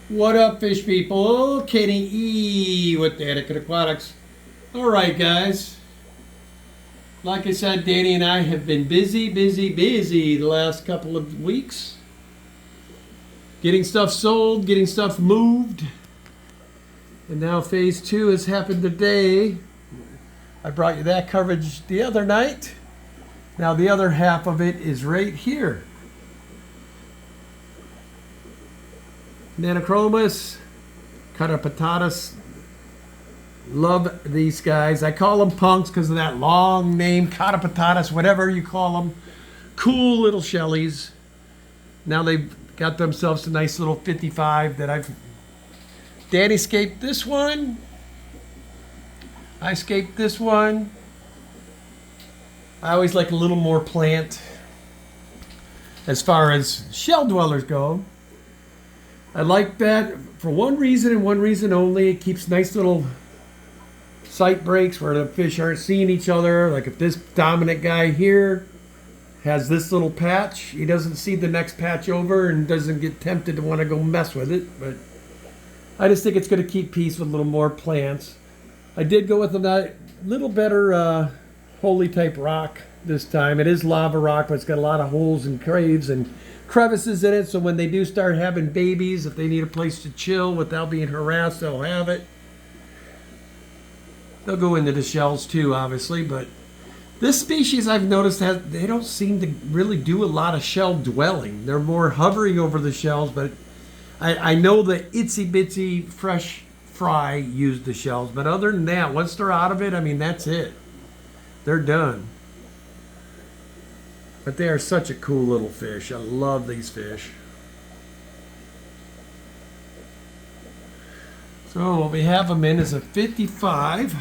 What up, fish people? Kenny E with the Etiquette Aquatics. All right, guys. Like I said, Danny and I have been busy the last couple of weeks. Getting stuff sold, getting stuff moved. And now phase 2 has happened today. I brought you that coverage the other night. Now the other half of it is right here. Neolamprologus, Caudopunctatus. Love these guys. I call them punks because of that long name, Caudopunctatus, whatever you call them. Cool little shellies. Now they've got themselves a nice little 55 that I've... Danny scaped this one. I scaped this one. I always like a little more plant as far as shell dwellers go. I like that for one reason and one reason only. It keeps nice little sight breaks where the fish aren't seeing each other. Like if this dominant guy here has this little patch, he doesn't see the next patch over and doesn't get tempted to want to go mess with it. But I just think it's going to keep peace with a little more plants. I did go with a little better holy type rock this time. It is lava rock, but it's got a lot of holes and caves and crevices in it, so when they do start having babies, if they need a place to chill without being harassed, they'll have it. They'll go into the shells too, obviously, but this species I've noticed they don't seem to really do a lot of shell dwelling. They're more hovering over the shells, but I know the itsy bitsy fresh fry use the shells, but other than that, once they're out of it, I mean, that's it. They're done. But they are such a cool little fish. I love these fish. So what we have them in is a 55.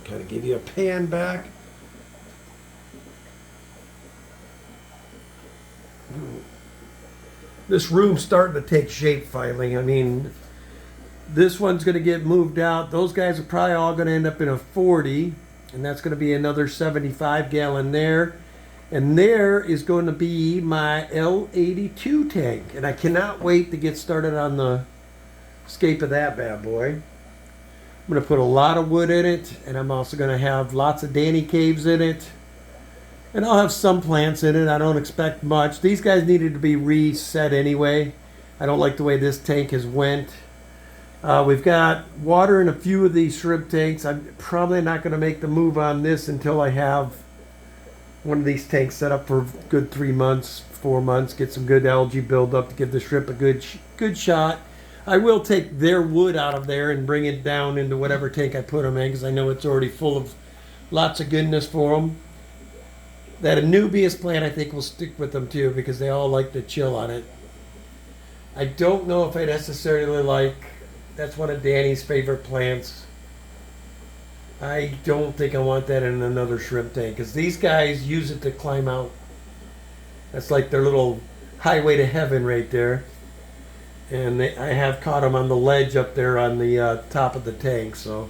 Kind of give you a pan back. This room's starting to take shape finally. I mean, this one's going to get moved out. Those guys are probably all going to end up in a 40. And that's going to be another 75 gallon there. And there is going to be my L82 tank. And I cannot wait to get started on the scape of that bad boy. I'm going to put a lot of wood in it. And I'm also going to have lots of Danny caves in it. And I'll have some plants in it. I don't expect much. These guys needed to be reset anyway. I don't like the way this tank has went. We've got water in a few of these shrimp tanks. I'm probably not going to make the move on this until I have one of these tanks set up for a good 3 months, 4 months, get some good algae buildup to give the shrimp a good shot. I will take their wood out of there and bring it down into whatever tank I put them in because I know it's already full of lots of goodness for them. That Anubias plant I think will stick with them too because they all like to chill on it. I don't know if I necessarily like, that's one of Danny's favorite plants. I don't think I want that in another shrimp tank because these guys use it to climb out. That's like their little highway to heaven right there. And I have caught them on the ledge up there on the top of the tank. So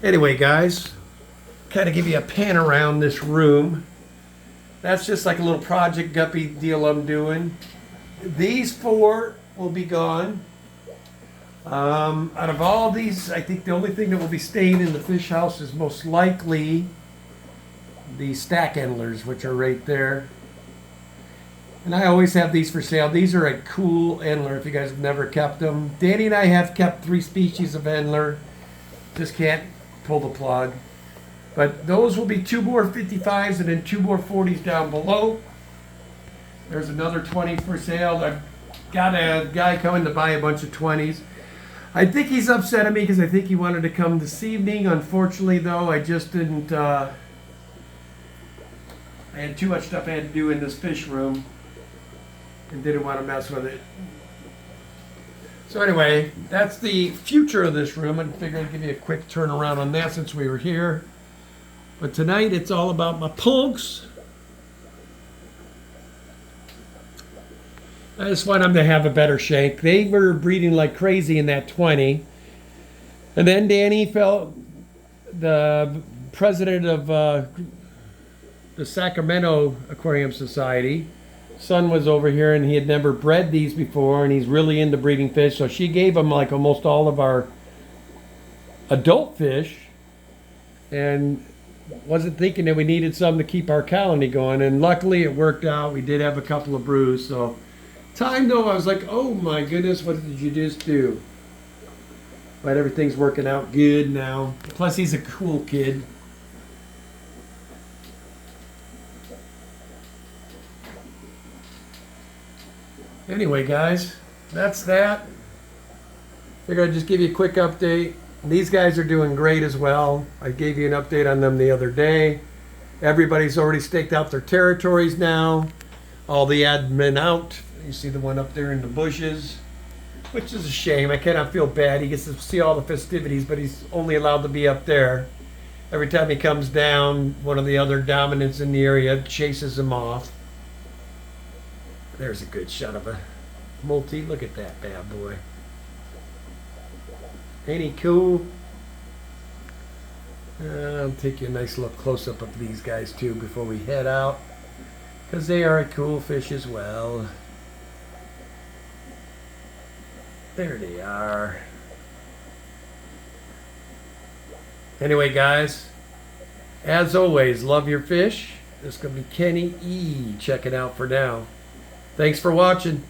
anyway, guys, kind of give you a pan around this room. That's just like a little project guppy deal I'm doing. These 4 will be gone. Out of all these, I think the only thing that will be staying in the fish house is most likely the stack endlers, which are right there. And I always have these for sale. These are a cool endler if you guys have never kept them. Danny and I have kept 3 species of endler. Just can't pull the plug. But those will be 2 more 55s and then 2 more 40s down below. There's another 20 for sale. I've got a guy coming to buy a bunch of 20s. I think he's upset at me because I think he wanted to come this evening. Unfortunately, though, I just didn't. I had too much stuff I had to do in this fish room and didn't want to mess with it. So anyway, that's the future of this room. I figured I'd give you a quick turnaround on that since we were here. But tonight it's all about my punks. I just want them to have a better shank. They were breeding like crazy in that 20. And then Danny felt the president of the Sacramento Aquarium Society son was over here and he had never bred these before, and he's really into breeding fish, so she gave him like almost all of our adult fish, and wasn't thinking that we needed some to keep our colony going, and luckily it worked out. We did have a couple of brews, so time though I was like, oh my goodness, what did you just do? But everything's working out good now. Plus he's a cool kid. Anyway, guys, that's that. Figured I'd just give you a quick update. These guys are doing great as well. I gave you an update on them the other day. Everybody's already staked out their territories now. All the admin out. You see the one up there in the bushes, which is a shame. I cannot feel bad. He gets to see all the festivities, but he's only allowed to be up there. Every time he comes down, one of the other dominants in the area chases him off. There's a good shot of a multi. Look at that bad boy. Ain't he cool? I'll take you a nice look close up of these guys too before we head out, because they are a cool fish as well. There they are. Anyway, guys, as always, love your fish. This is going to be Kenny E. checking out for now. Thanks for watching.